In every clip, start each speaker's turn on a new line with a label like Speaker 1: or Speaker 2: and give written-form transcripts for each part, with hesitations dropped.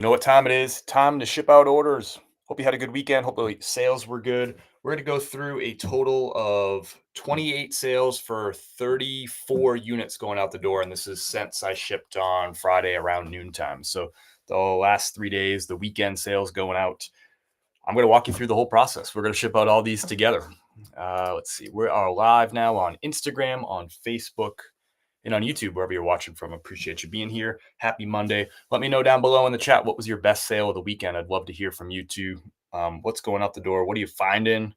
Speaker 1: You know what time it is? Time to ship out orders. Hope you had a good weekend. Hopefully sales were good. We're going to go through a total of 28 sales for 34 units going out the door. And this is since I shipped on Friday around noontime. So the last 3 days, the weekend sales going out. I'm going to walk you through the whole process. We're going to ship out all these together. Let's see. We are live now on Instagram, on Facebook, and on YouTube, wherever you're watching from. Appreciate you being here. Happy Monday. Let me know down below in the chat, what was your best sale of the weekend? I'd love to hear from you too. What's going out the door? What are you finding?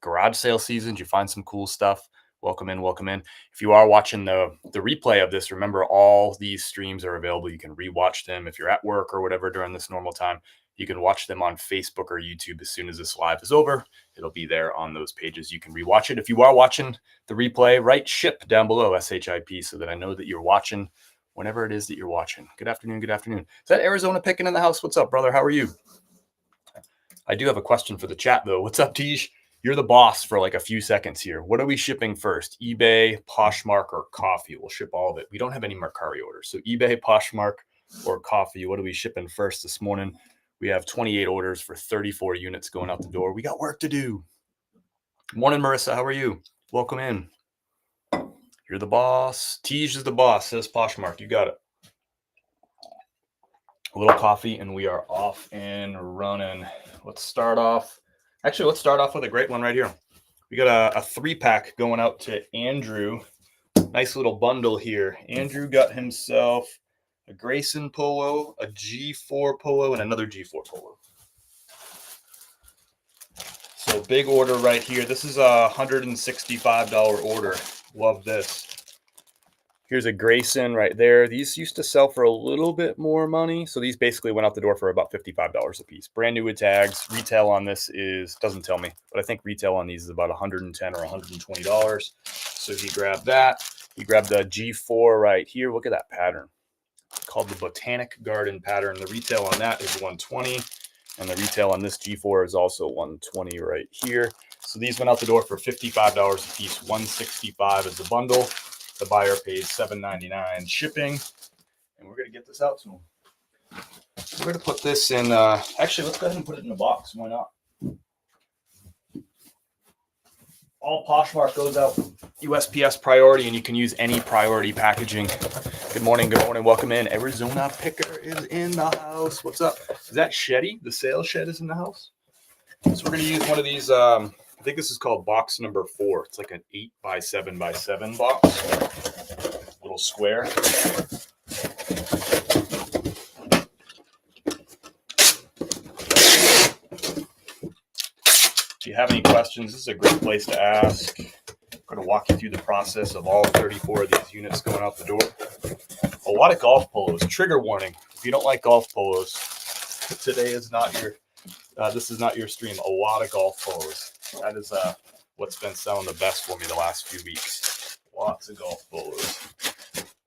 Speaker 1: Garage sale season? Did you find some cool stuff? Welcome in, welcome in. If you are watching the replay of this, remember all these streams are available. You can rewatch them if you're at work or whatever during this normal time. You can watch them on Facebook or YouTube as soon as this live is over. It'll be there on those pages. You can rewatch it. If you are watching the replay, write SHIP down below, SHIP, so that I know that you're watching whenever it is that you're watching. Good afternoon, good afternoon. Is that Arizona Picking in the house? What's up, brother? How are you? I do have a question for the chat, though. What's up, Tish? You're the boss for like a few seconds here. What are we shipping first? eBay, Poshmark, or coffee? We'll ship all of it. We don't have any Mercari orders. So eBay, Poshmark, or coffee. What are we shipping first this morning? We have 28 orders for 34 units going out the door. We got work to do. Morning, Marissa. How are you? Welcome in. You're the boss. Tej is the boss, says Poshmark. You got it. A little coffee, and we are off and running. Let's start off. Actually, let's start off with a great one right here. We got a 3-pack going out to Andrew. Nice little bundle here. Andrew got himself a Grayson polo, a G4 polo, and another G4 polo. So big order right here. This is a $165 order. Love this. Here's a Grayson right there. These used to sell for a little bit more money. So these basically went out the door for about $55 a piece. Brand new with tags. Retail on this doesn't tell me, but I think retail on these is about $110 or $120. So he grabbed that. He grabbed the G4 right here. Look at that pattern. Called the Botanic Garden pattern. The retail on that is $120, and the retail on this G4 is also $120 right here. So these went out the door for $55 a piece, $165 as a bundle. The buyer paid $7.99 shipping, and we're gonna get this out to them. We're gonna put this in. Actually, let's go ahead and put it in a box. Why not? All Poshmark goes out USPS priority, and you can use any priority packaging. Good morning, welcome in. Arizona Picker is in the house. What's up? Is that Shetty? The sales shed is in the house. So we're gonna use one of these. I think this is called box number 4. It's like an 8x7x7 box. Little square. If you have any questions, this is a great place to ask. I'm going to walk you through the process of all 34 of these units going out the door. A lot of golf polos. Trigger warning. If you don't like golf polos, today is not your, this is not your stream. A lot of golf polos. That is what's been selling the best for me the last few weeks. Lots of golf polos.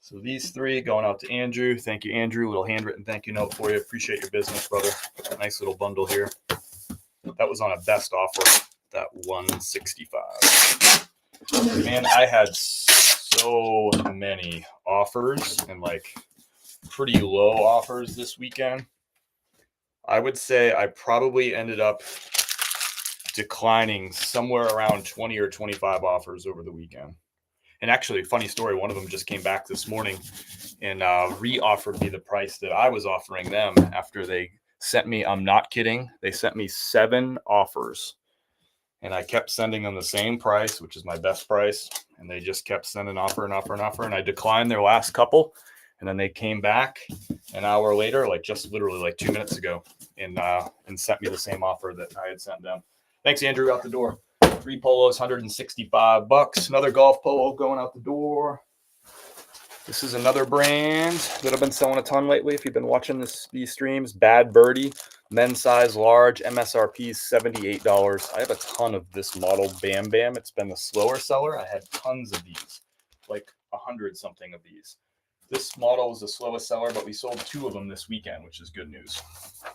Speaker 1: So these 3 going out to Andrew. Thank you, Andrew. Little handwritten thank you note for you. Appreciate your business, brother. Nice little bundle here. That was on a best offer, that $165. Man, I had so many offers and like pretty low offers this weekend. I would say I probably ended up declining somewhere around 20 or 25 offers over the weekend. And actually, funny story, one of them just came back this morning and re-offered me the price that I was offering them after they sent me, I'm not kidding, they sent me 7 offers. And I kept sending them the same price, which is my best price. And they just kept sending offer and offer and offer. And I declined their last couple. And then they came back an hour later, like just literally like 2 minutes ago, and sent me the same offer that I had sent them. Thanks, Andrew, out the door. 3 polos, $165. Another golf polo going out the door. This is another brand that I've been selling a ton lately. If you've been watching these streams, Bad Birdie, men's size, large, MSRP is $78. I have a ton of this model, Bam Bam. It's been the slower seller. I had tons of these, like 100 something of these. This model was the slowest seller, but we sold 2 of them this weekend, which is good news.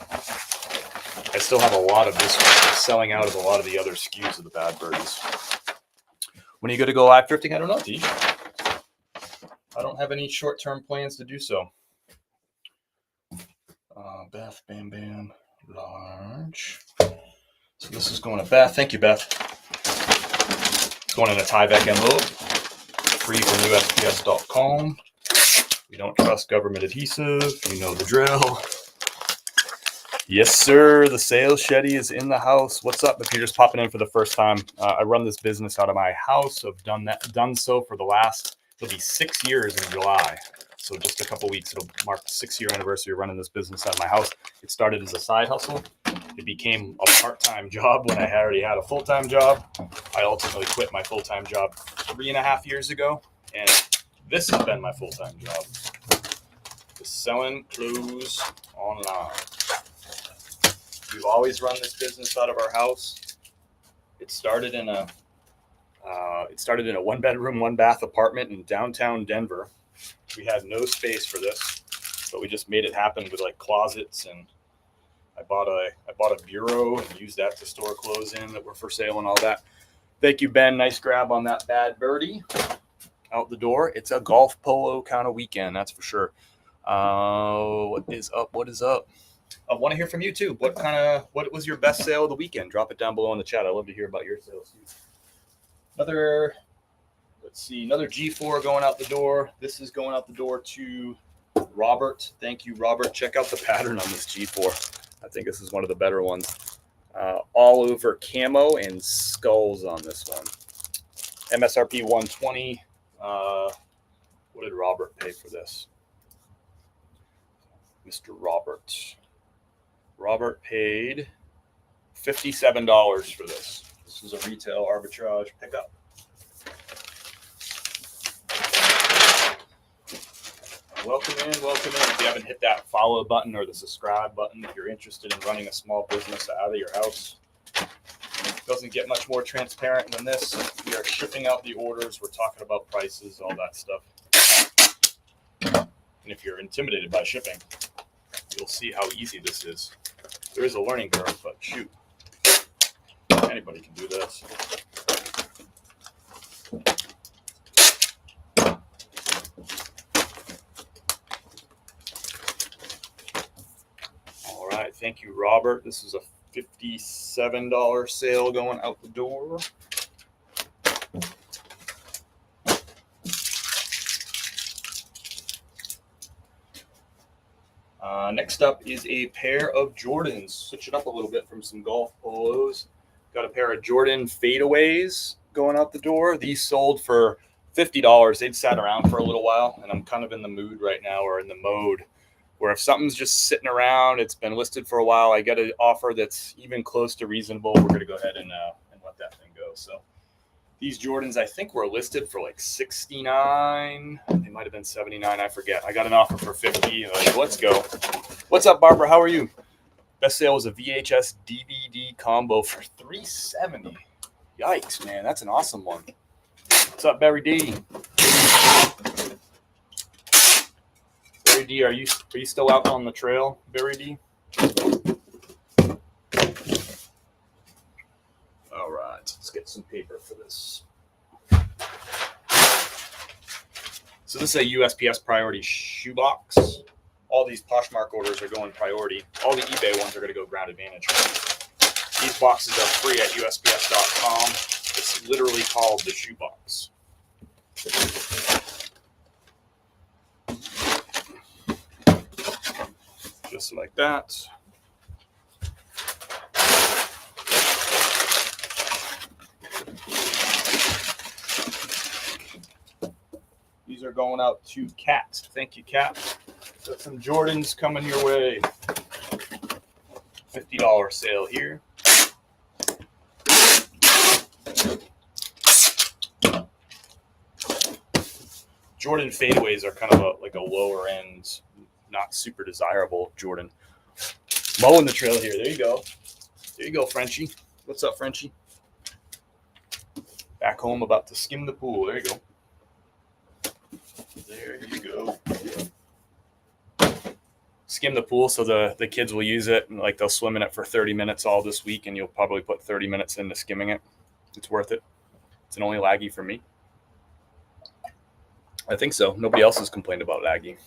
Speaker 1: I still have a lot of this one, selling out of a lot of the other SKUs of the Bad Birdies. When are you going to go live thrifting? I don't know, T. I don't have any short-term plans to do so. Beth, Bam Bam, large. So this is going to Beth. Thank you, Beth. It's going in a Tyvek envelope, free from USPS.com. We don't trust government adhesive. You know the drill. Yes, sir. The sales Shetty is in the house. What's up? If you're just popping in for the first time, I run this business out of my house. I've done so for the last, it'll be 6 years in July. So just a couple weeks, it'll mark the 6-year anniversary of running this business out of my house. It started as a side hustle. It became a part-time job when I already had a full-time job. I ultimately quit my full-time job 3.5 years ago, and this has been my full-time job. Just selling clothes online. We've always run this business out of our house. It started in a 1-bedroom, 1-bath apartment in downtown Denver. We had no space for this, but we just made it happen with like closets, and I bought a bureau and used that to store clothes in that were for sale and all that. Thank you, Ben. Nice grab on that bad birdie. Out the door. It's a golf polo kind of weekend, that's for sure. What is up? What is up? I want to hear from you too. What was your best sale of the weekend? Drop it down below in the chat. I'd love to hear about your sales. Another G4 going out the door. This is going out the door to Robert. Thank you, Robert. Check out the pattern on this G4. I think this is one of the better ones. All over camo and skulls on this one. MSRP 120. What did Robert pay for this? Mr. Robert. Robert paid $57 for this. This is a retail arbitrage pickup. Welcome in. If you haven't hit that follow button or the subscribe button, if you're interested in running a small business out of your house, it doesn't get much more transparent than this. We are shipping out the orders. We're talking about prices, all that stuff. And if you're intimidated by shipping, you'll see how easy this is. There is a learning curve, but shoot, anybody can do this. All right, thank you, Robert. This is a $57 sale going out the door. Next up is a pair of Jordans. Switch it up a little bit from some golf polos. Got a pair of Jordan fadeaways going out the door. These sold for $50. They'd sat around for a little while, and I'm kind of in the mood right now, or in the mode, where if something's just sitting around, it's been listed for a while, I get an offer that's even close to reasonable, we're going to go ahead and let that thing go. So these Jordans, I think, were listed for like $69. They might have been $79. I forget. I got an offer for $50. Like, let's go. What's up, Barbara? How are you? Best sale was a VHS DVD combo for $370. Yikes, man. That's an awesome one. What's up, Barry D? Barry D, are you still out on the trail, Barry D? All right, let's get some paper for this. So this is a USPS priority shoebox. All these Poshmark orders are going priority. All the eBay ones are going to go ground advantage. These boxes are free at USPS.com. It's literally called the shoebox. Just like that. These are going out to Kat. Thank you, Kat. Got some Jordans coming your way. $50 sale here. Jordan fadeaways are kind of like a lower end, not super desirable Jordan. Mowing the trail here. There you go. There you go, Frenchie. What's up, Frenchie? Back home about to skim the pool. There you go. There you go. Skim the pool so the kids will use it, and like they'll swim in it for 30 minutes all this week, and you'll probably put 30 minutes into skimming it. It's worth it. It's an only laggy for me. I think so. Nobody else has complained about laggy.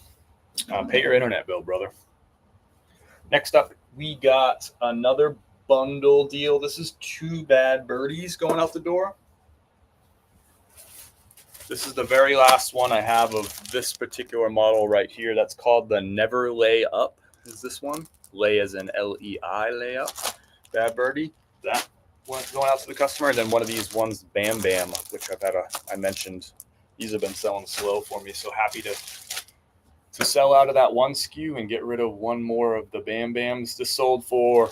Speaker 1: Pay your internet bill, brother. Next up, we got another bundle deal. This is 2 Bad Birdies going out the door. This is the very last one I have of this particular model right here. That's called the Never Lay Up, is this one. Lay as in L-E-I, lay up. Bad Birdie. That one's going out to the customer. And then one of these ones, Bam Bam, which I mentioned. These have been selling slow for me. So happy to sell out of that one SKU and get rid of one more of the Bam Bams. This sold for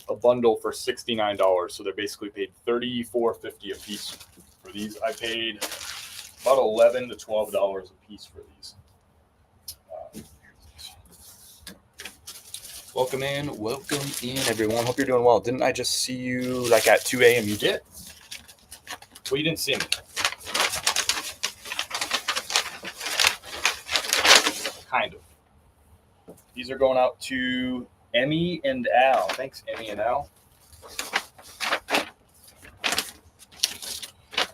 Speaker 1: a bundle for $69. So they're basically paid $34.50 a piece for these. I paid about $11 to $12 a piece for these. Welcome in, everyone. Hope you're doing well. Didn't I just see you like at 2 a.m.? You did? Well, you didn't see me. Kind of. These are going out to Emmy and Al. Thanks, Emmy and Al.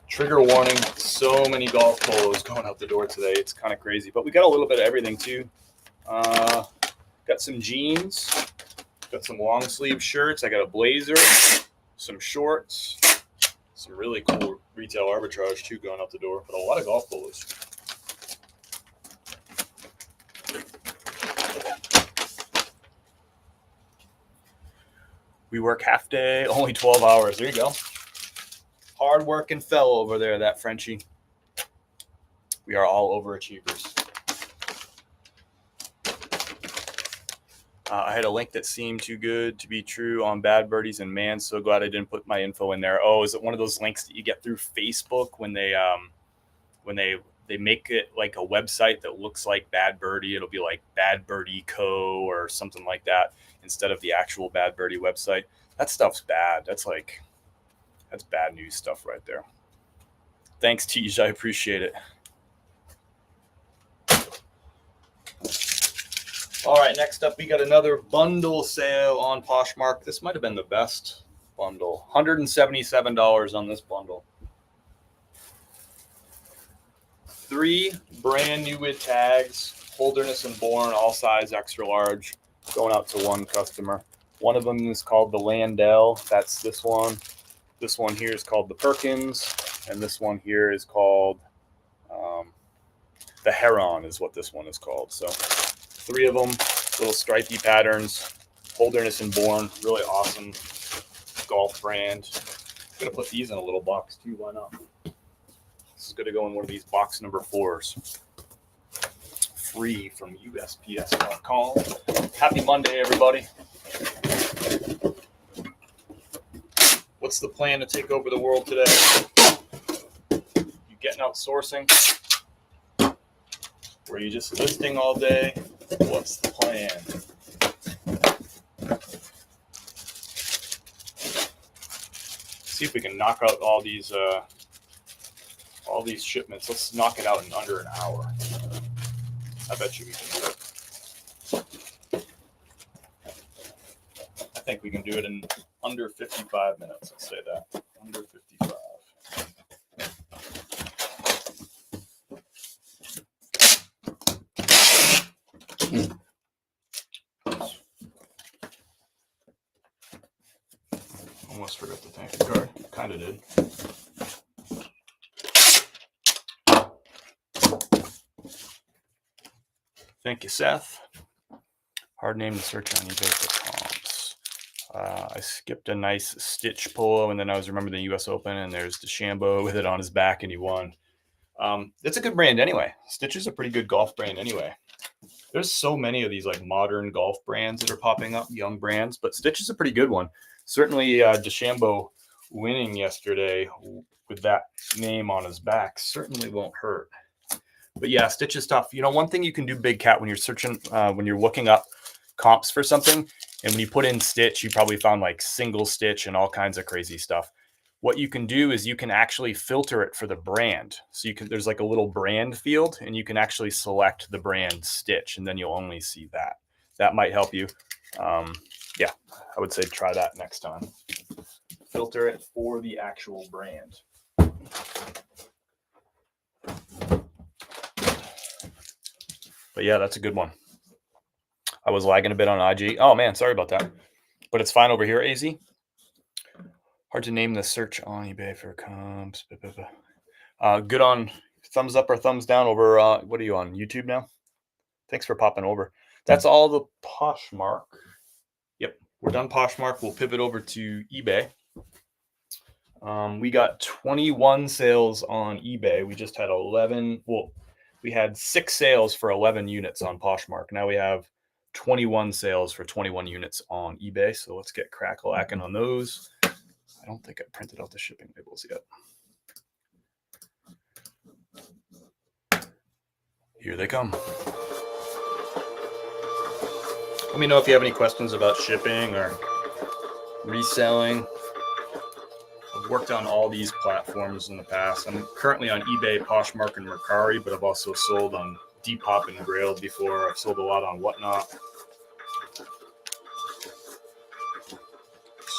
Speaker 1: Trigger warning, so many golf polos going out the door today. It's kind of crazy, but we got a little bit of everything too. Got some jeans, got some long sleeve shirts. I got a blazer, some shorts, some really cool retail arbitrage too going out the door, but a lot of golf polos. We work half day, only 12 hours. There you go. Hard working fellow over there, that Frenchie. We are all overachievers. I had a link that seemed too good to be true on Bad Birdies, and man, so glad I didn't put my info in there. Oh, is it one of those links that you get through Facebook when they make it like a website that looks like Bad Birdie? It'll be like Bad Birdie Co. or something like that instead of the actual Bad Birdie website. That stuff's bad. That's bad news stuff right there. Thanks, Tej. I appreciate it. All right, next up, we got another bundle sale on Poshmark. This might have been the best bundle. $177 on this bundle. 3 brand new with tags, Holderness and Bourne, all size, extra large, going out to one customer. One of them is called the Landell. That's this one. This one here is called the Perkins, and this one here is called the Heron is what this one is called. So 3 of them, little stripy patterns, Holderness and Bourne, really awesome golf brand. I'm going to put these in a little box too, why not? This is going to go in one of these box number 4s. Free from USPS.com. Happy Monday, everybody. What's the plan to take over the world today? You getting outsourcing? Or are you just listing all day? What's the plan? See if we can knock out all these shipments. Let's knock it out in under an hour. I bet you we can do it. I think we can do it in under 55 minutes. Let's say that. Under 55. Almost forgot to thank the card. Kind of did. Thank you, Seth. Hard name to search on eBay for comps. I skipped a nice Stitch polo, and then I was remembering the U.S. Open, and there's DeChambeau with it on his back, and he won. It's a good brand anyway. Stitch is a pretty good golf brand anyway. There's so many of these like modern golf brands that are popping up, young brands, but Stitch is a pretty good one. Certainly DeChambeau winning yesterday with that name on his back certainly won't hurt. But yeah, Stitch is tough. You know, one thing you can do, Big Cat, when you're searching, when you're looking up comps for something, and when you put in Stitch, you probably found like single stitch and all kinds of crazy stuff. What you can do is you can actually filter it for the brand. So there's like a little brand field, and you can actually select the brand Stitch, and then you'll only see that. That might help you. Yeah, I would say try that next time. Filter it for the actual brand. But yeah, that's a good one. I was lagging a bit on IG. Oh man, sorry about that. But it's fine over here, AZ. Hard to name the search on eBay for comps. Good on thumbs up or thumbs down over, what are you on, YouTube now? Thanks for popping over. That's all the Poshmark. Yep, we're done Poshmark. We'll pivot over to eBay. We got 21 sales on eBay. We just had 11. Well, we had 6 sales for 11 units on Poshmark. Now we have 21 sales for 21 units on eBay. So let's get crack-a-lacking on those. I don't think I printed out the shipping labels yet. Here they come. Let me know if you have any questions about shipping or reselling. I've worked on all these platforms in the past. I'm currently on eBay, Poshmark, and Mercari, but I've also sold on Depop and Grail before. I've sold a lot on Whatnot.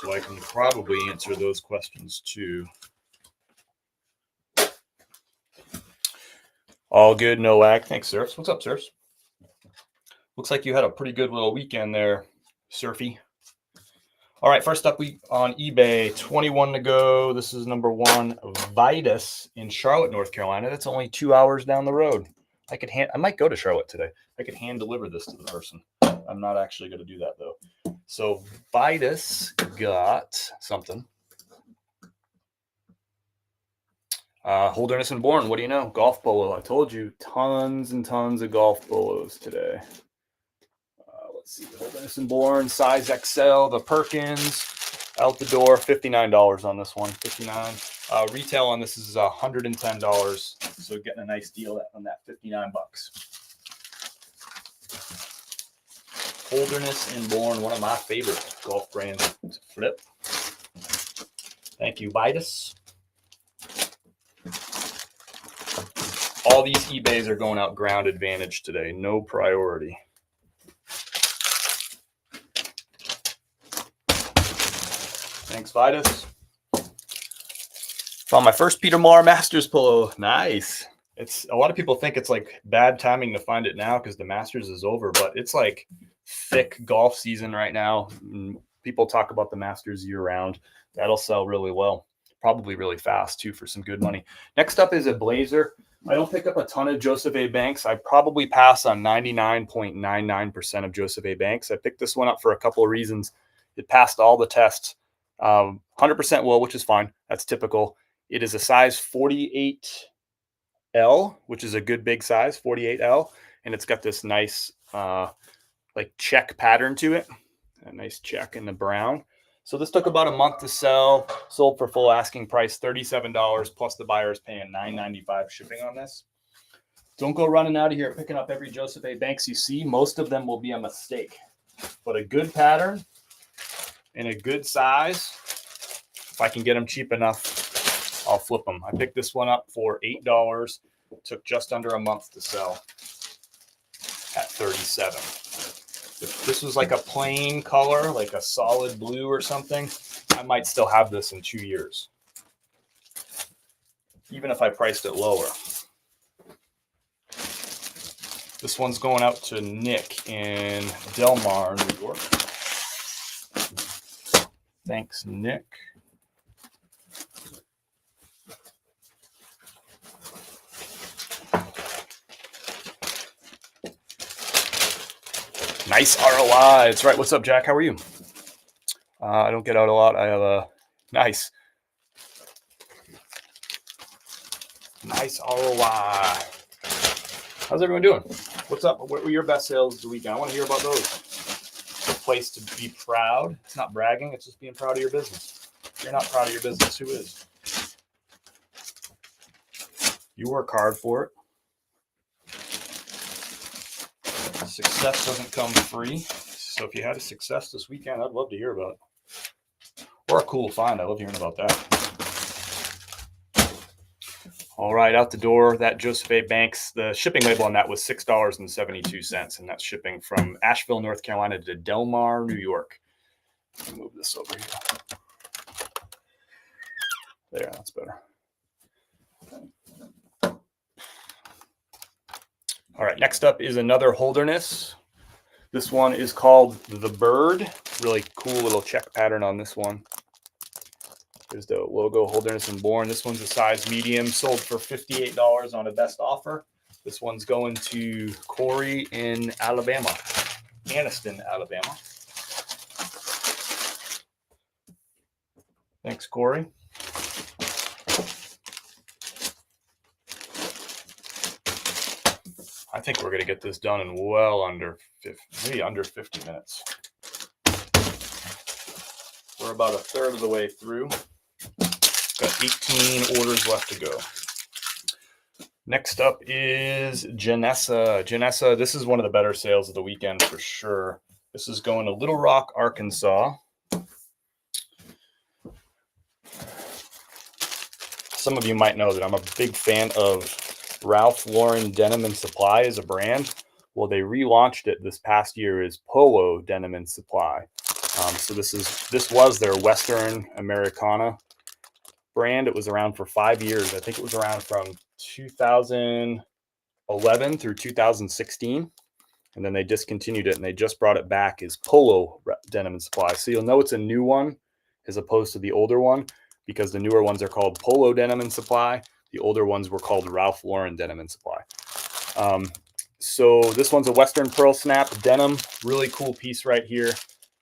Speaker 1: So I can probably answer those questions too. All good, no lag. Thanks, Surfs. What's up, Surfs? Looks like you had a pretty good little weekend there, Surfy. All right, first up, we on eBay, 21 to go. This is number 1, Vitus in Charlotte, North Carolina. That's only 2 hours down the road. I might go to Charlotte today. I could hand deliver this to the person. I'm not actually going to do that though. So Vitus got something. Holderness and Bourne, what do you know? Golf polo. I told you, tons and tons of golf polos today. Let's see, Holderness and Bourne, size XL, the Perkins, out the door, $59 on this one, $59. Retail on this is $110, so getting a nice deal on that, $59. Holderness and Bourne, one of my favorite golf brands to flip. Thank you, Vitus. All these eBays are going out ground advantage today, no priority. Thanks, Vitus. Found my first Peter Maher Masters polo. Nice. It's a lot of people think it's like bad timing to find it now because the Masters is over, but it's like thick golf season right now. People talk about the Masters year round. That'll sell really well, probably really fast too for some good money. Next up is a Blazer. I don't pick up a ton of Joseph A. Banks. I probably pass on 99.99% of Joseph A. Banks. I picked this one up for a couple of reasons. It passed all the tests. 100% wool, which is fine. That's typical. It is a size 48L, which is a good big size, 48L. And it's got this nice like check pattern to it. A nice check in the brown. So this took about a month to sell. Sold for full asking price, $37, plus the buyer is paying $9.95 shipping on this. Don't go running out of here picking up every Joseph A. Banks you see. Most of them will be a mistake. But a good pattern and a good size, if I can get them cheap enough, I'll flip them. I picked this one up for $8. Took just under a month to sell at $37. If this was like a plain color, like a solid blue or something, I might still have this in 2 years, even if I priced it lower. This one's going out to Nick in Del Mar, New York. Thanks, Nick. Nice ROI. That's right. What's up, Jack? How are you? I don't get out a lot. I have a nice ROI. How's everyone doing? What's up? What were your best sales of the weekend? I want to hear about those. It's a place to be proud. It's not bragging. It's just being proud of your business. If you're not proud of your business, who is? You work hard for it. Success doesn't come free. So if you had a success this weekend, I'd love to hear about it. Or a cool find. I love hearing about that. All right, out the door, that Joseph A. Banks, the shipping label on that was $6.72, and that's shipping from Asheville, North Carolina to Del Mar, New York. Let me move this over here. There, that's better. All right, next up is another Holderness. This one is called the Bird. Really cool little check pattern on this one. There's the logo, Holderness and Bourne. This one's a size medium, sold for $58 on a best offer. This one's going to Corey in Alabama, Anniston, Alabama. Thanks, Corey. I think we're going to get this done in well under 50, maybe under 50 minutes. We're about a third of the way through. Got 18 orders left to go. Next up is Janessa. Janessa, this is one of the better sales of the weekend for sure. This is going to Little Rock, Arkansas. Some of you might know that I'm a big fan of Ralph Lauren Denim and Supply as a brand. Well, they relaunched it this past year as Polo Denim and Supply. So this was their Western Americana brand. It was around for 5 years. I think it was around from 2011 through 2016. And then they discontinued it and they just brought it back as Polo Denim and Supply. So you'll know it's a new one as opposed to the older one, because the newer ones are called Polo Denim and Supply. The older ones were called Ralph Lauren Denim and Supply. So this one's a Western Pearl Snap denim. Really cool piece right here.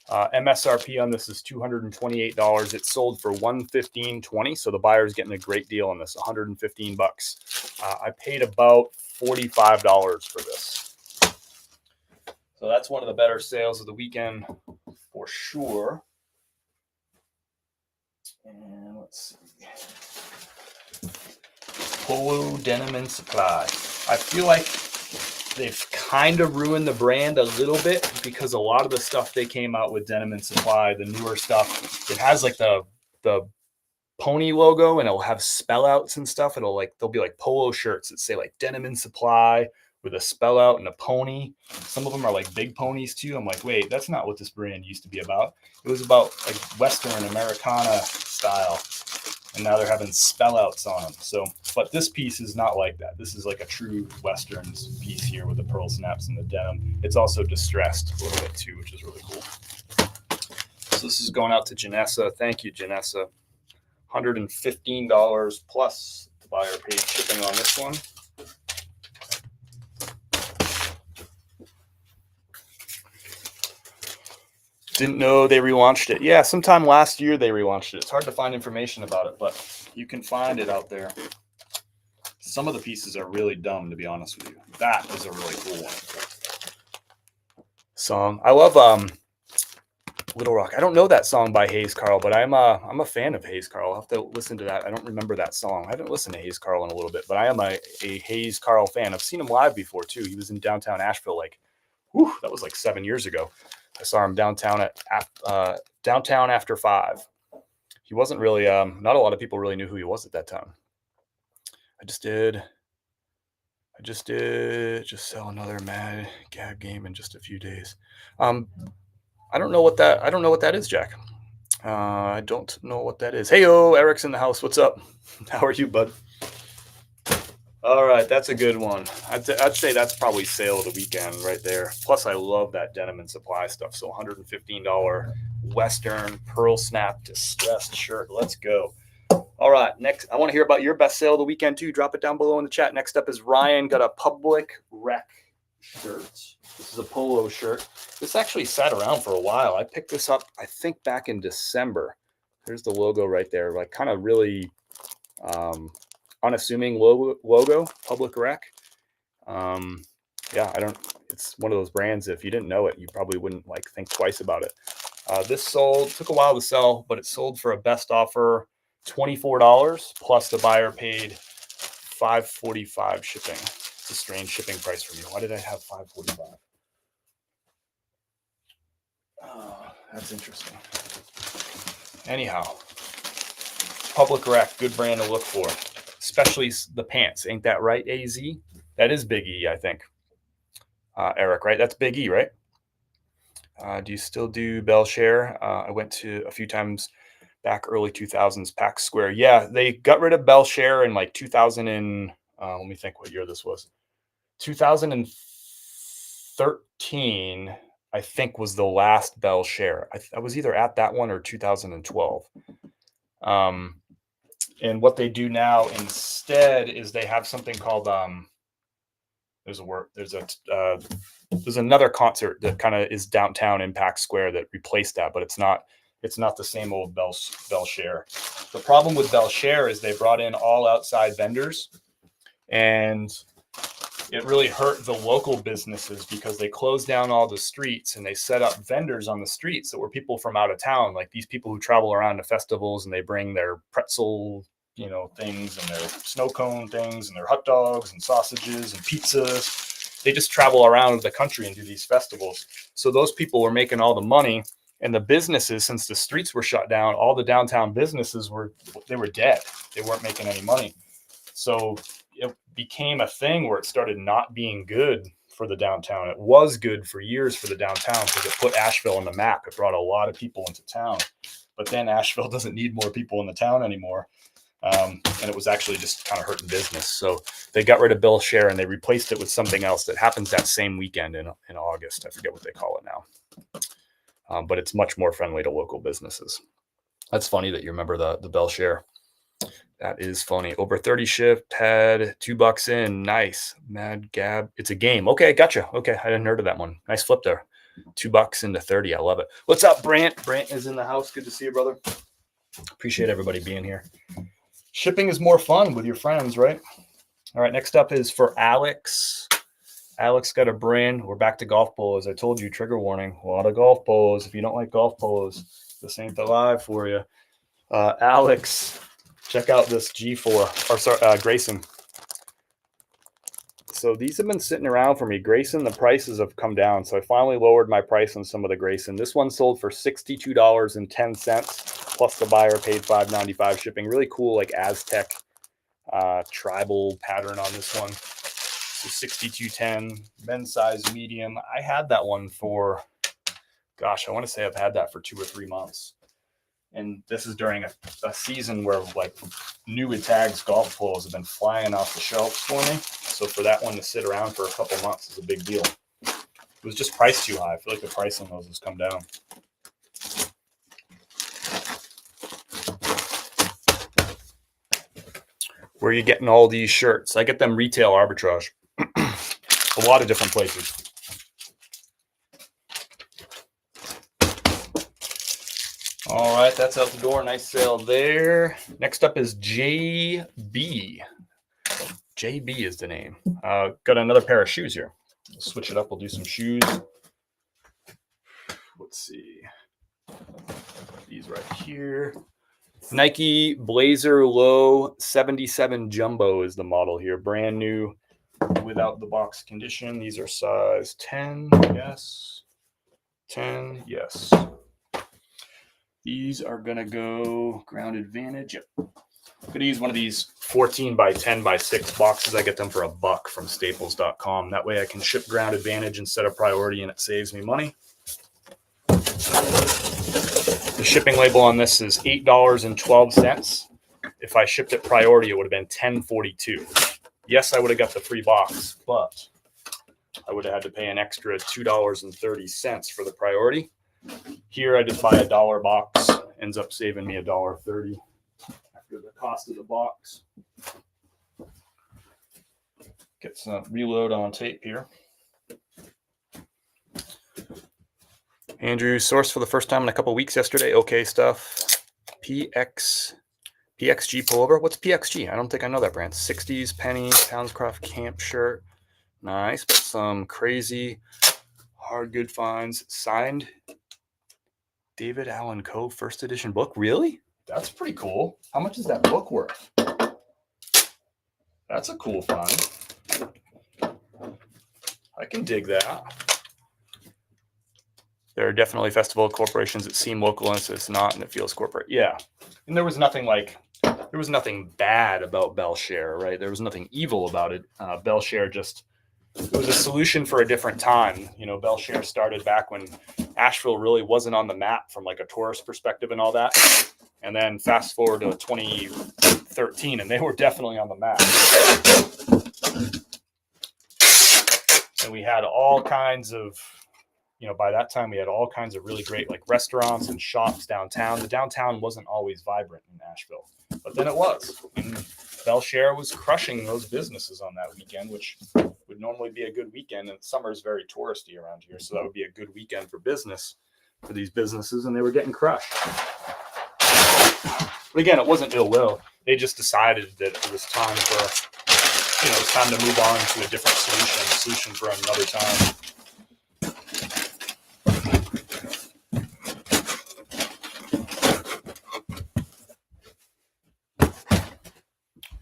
Speaker 1: MSRP on this is $228. It's sold for $115.20. So the buyer's getting a great deal on this, $115 bucks. I paid about $45 for this. So that's one of the better sales of the weekend for sure. And let's see. Polo Denim and Supply. I feel like they've kind of ruined the brand a little bit, because a lot of the stuff they came out with Denim and Supply, the newer stuff, it has like the pony logo and it'll have spell outs and stuff. There'll be like polo shirts that say like Denim and Supply with a spell out and a pony. Some of them are like big ponies too. I'm like, wait, that's not what this brand used to be about. It was about like Western Americana style. And now they're having spell outs on them. So, but this piece is not like that. This is like a true Westerns piece here with the pearl snaps and the denim. It's also distressed a little bit too, which is really cool. So this is going out to Janessa. Thank you, Janessa. $115 plus the buyer paid shipping on this one. Didn't know they relaunched it. Yeah, sometime last year they relaunched it. It's hard to find information about it, but you can find it out there. Some of the pieces are really dumb, to be honest with you. That is a really cool one. Song. I love Little Rock. I don't know that song by Hayes Carl, but I'm a fan of Hayes Carl. I'll have to listen to that. I don't remember that song. I haven't listened to Hayes Carl in a little bit, but I am a Hayes Carl fan. I've seen him live before too. He was in downtown Asheville, that was like 7 years ago. I saw him downtown after 5. He wasn't really, not a lot of people really knew who he was at that time. I just sell another Mad Gab game in just a few days. I don't know what that is, Jack. I don't know what that is. Hey-o, Eric's in the house. What's up? How are you, bud? All right, that's a good one. I'd say that's probably sale of the weekend right there. Plus, I love that Denim and Supply stuff. So $115 Western Pearl Snap distressed shirt. Let's go. All right, next, I want to hear about your best sale of the weekend too. Drop it down below in the chat. Next up is Ryan. Got a Public Rec shirt. This is a polo shirt. This actually sat around for a while. I picked this up, I think, back in December. There's the logo right there. Like kind of really unassuming logo, Public Rec. Yeah, it's one of those brands that if you didn't know it, you probably wouldn't think twice about it. This took a while to sell, but it sold for a best offer $24 plus the buyer paid $5.45 shipping. It's a strange shipping price for me. Why did I have $5.45? Oh, that's interesting. Anyhow, Public Rec, good brand to look for, especially the pants. Ain't that right, AZ? That is Big E, I think. Eric, right? That's Big E, right? Do you still do Bell Share? I went to a few times back early 2000s, Pax Square. Yeah, they got rid of Bell Share in 2000 and let me think what year this was. 2013. I think was the last Bell Share. I was either at that one or 2012. And what they do now instead is they have something called there's another concert that kind of is downtown Impact Square that replaced that, but it's not the same old Bell Share. The problem with Bell Share is they brought in all outside vendors, and it really hurt the local businesses because they closed down all the streets and they set up vendors on the streets that were people from out of town, like these people who travel around to festivals and they bring their pretzel, things and their snow cone things and their hot dogs and sausages and pizzas. They just travel around the country and do these festivals. So those people were making all the money, and the businesses, since the streets were shut down, all the downtown businesses were dead. They weren't making any money. So it became a thing where it started not being good for the downtown. It was good for years for the downtown because it put Asheville on the map. It brought a lot of people into town. But then Asheville doesn't need more people in the town anymore. And it was actually just kind of hurting business. So they got rid of Bell Share and they replaced it with something else that happens that same weekend in August. I forget what they call it now. But it's much more friendly to local businesses. That's funny that you remember the Bell Share. That is funny. Over 30 shift had $2 in. Nice. Mad Gab. It's a game. Okay, gotcha. Okay, I hadn't heard of that one. Nice flip there. $2 into 30. I love it. What's up, Brant? Brant is in the house. Good to see you, brother. Appreciate everybody being here. Shipping is more fun with your friends, right? All right, next up is for Alex. Alex got a brand. We're back to golf polos. I told you, trigger warning. A lot of golf polos. If you don't like golf polos, this ain't the live for you. Alex, check out this Grayson. So these have been sitting around for me. Grayson, the prices have come down. So I finally lowered my price on some of the Grayson. This one sold for $62.10. Plus the buyer paid $5.95 shipping. Really cool, like Aztec tribal pattern on this one. So $62.10, men's size medium. I had that one for, I want to say I've had that for 2 or 3 months. And this is during a season where like new tags golf polos have been flying off the shelves for me. So for that one to sit around for a couple months is a big deal. It was just priced too high. I feel like the price on those has come down. Where are you getting all these shirts? I get them retail arbitrage. A lot of different places. All right, that's out the door. Nice sale there. Next up is JB. JB is the name. Got another pair of shoes here. We'll switch it up. We'll do some shoes. Let's see. These right here. Nike Blazer Low 77 Jumbo is the model here. Brand new, without the box condition. These are size 10, yes. 10, yes. These are going to go ground advantage. Yep. I'm going to use one of these 14 by 10 by 6 boxes. I get them for $1 from staples.com. That way I can ship ground advantage instead of priority and it saves me money. The shipping label on this is $8.12. If I shipped it priority, it would have been $10.42. Yes, I would have got the free box, but I would have had to pay an extra $2.30 for the priority. Here, I just buy a $1 box. Ends up saving me $1.30 after the cost of the box. Get some reload on tape here. Andrew sourced for the first time in a couple weeks yesterday. Okay stuff. PXG pullover. What's PXG? I don't think I know that brand. 60s penny Townscroft camp shirt. Nice. Some crazy hard good finds. Signed David Allen Coe first edition book. Really? That's pretty cool. How much is that book worth? That's a cool find. I can dig that. There are definitely festival corporations that seem local and it's not, and it feels corporate. Yeah. And there was nothing bad about Bell Share, right? There was nothing evil about it. Bell Share it was a solution for a different time. Bell Share started back when Asheville really wasn't on the map from like a tourist perspective and all that. And then fast forward to 2013 and they were definitely on the map. And we had all kinds of by that time we had all kinds of really great like restaurants and shops downtown. The downtown wasn't always vibrant in Nashville, but then it was. And Belshare was crushing those businesses on that weekend, which would normally be a good weekend. And summer is very touristy around here, so that would be a good weekend for business for these businesses, and they were getting crushed. But again, it wasn't ill will. They just decided that it was time for, it's time to move on to a different solution for another time.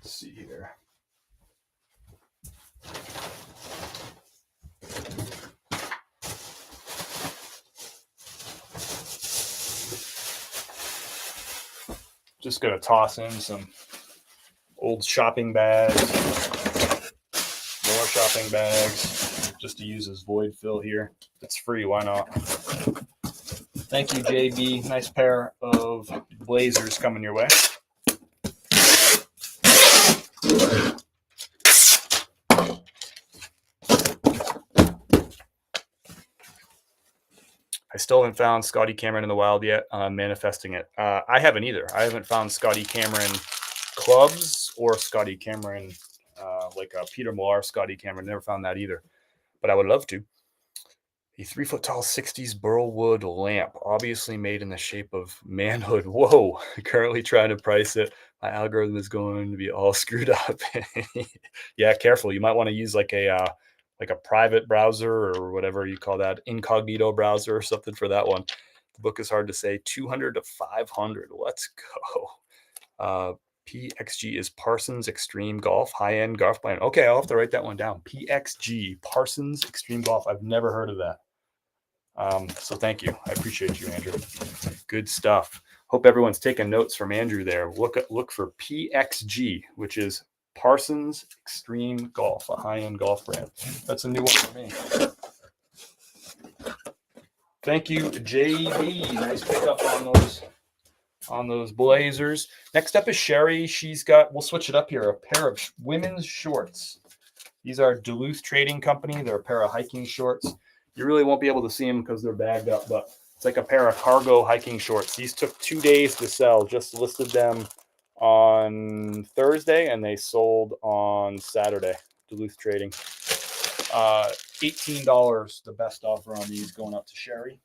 Speaker 1: Let's see here. Just going to toss in some old shopping bags, more shopping bags, just to use as void fill here. It's free, why not? Thank you, JB. Nice pair of blazers coming your way. I still haven't found Scotty Cameron in the wild yet. I'm manifesting it. I haven't either. I haven't found Scotty Cameron clubs or Scotty Cameron, like a Peter Millar Scotty Cameron. Never found that either, but I would love to. A 3-foot tall 60s burlwood lamp, obviously made in the shape of manhood. Whoa, currently trying to price it. My algorithm is going to be all screwed up. Yeah, careful. You might want to use like a private browser or whatever you call that, incognito browser or something for that one. The book is hard to say. 200 to 500. Let's go. PXG is Parsons Extreme Golf, high-end golf plan. Okay, I'll have to write that one down. PXG, Parsons Extreme Golf. I've never heard of that. So thank you. I appreciate you, Andrew. Good stuff. Hope everyone's taking notes from Andrew there. Look for PXG, which is Parsons Extreme Golf, a high-end golf brand. That's a new one for me. Thank you, JB. Nice pickup on those blazers. Next up is Sherry. She's got, we'll switch it up here, a pair of women's shorts. These are Duluth Trading Company. They're a pair of hiking shorts. You really won't be able to see them because they're bagged up, but it's like a pair of cargo hiking shorts. These took 2 days to sell. Just listed them on Thursday and they sold on Saturday. Duluth Trading. $18, the best offer on these, going up to Sherry.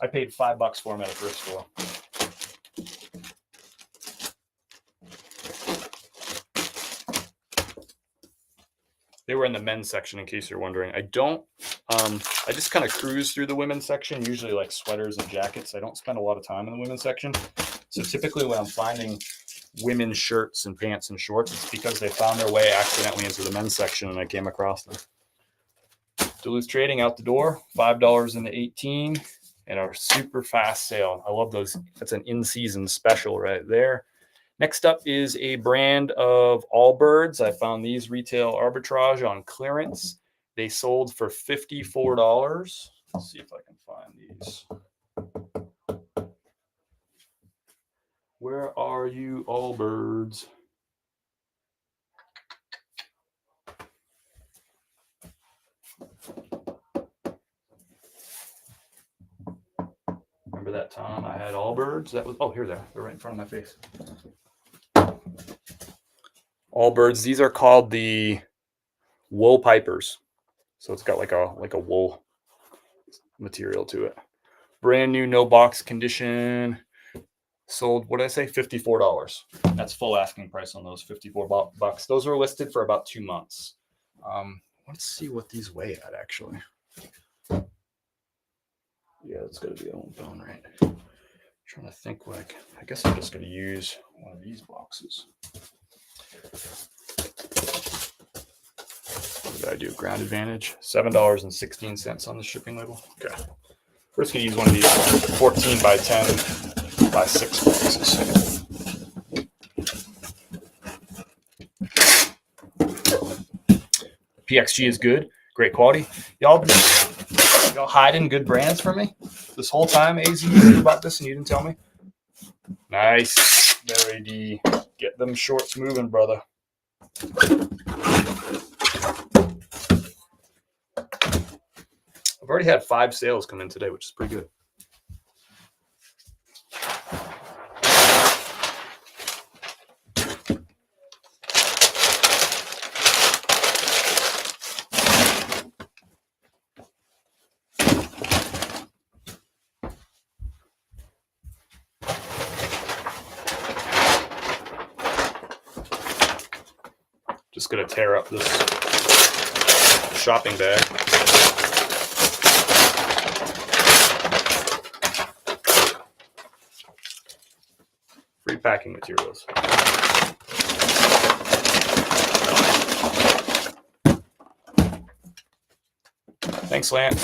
Speaker 1: I paid $5 for them at a thrift store. They were in the men's section, in case you're wondering. I just kind of cruise through the women's section, usually like sweaters and jackets. I don't spend a lot of time in the women's section. So typically when I'm finding women's shirts and pants and shorts, it's because they found their way accidentally into the men's section and I came across them. Duluth Trading out the door, $5 into 18, and a super fast sale. I love those. That's an in-season special right there. Next up is a brand of Allbirds. I found these retail arbitrage on clearance. They sold for $54. Let's see if I can find these. Where are you, Allbirds? Remember that time I had Allbirds? That was, oh, here they are. They're right in front of my face. Allbirds. These are called the wool pipers. So it's got like a wool material to it. Brand new, no box condition. Sold, what did I say? $54. That's full asking price on those, $54. Those were listed for about 2 months. Let's see what these weigh at, actually. Yeah, it's going to be on phone, right? I'm trying to think what I guess I'm just going to use one of these boxes. What did I do? Ground Advantage, $7.16 on the shipping label. Okay. We're just going to use one of these 14 by 10 by 6 boxes. PXG is good. Great quality. Y'all hiding good brands for me this whole time, AZ? You knew about this and you didn't tell me? Nice. Very D. Get them shorts moving, brother. I've already had 5 sales come in today, which is pretty good. Just gonna tear up this shopping bag. Free packing materials. Thanks, Lance.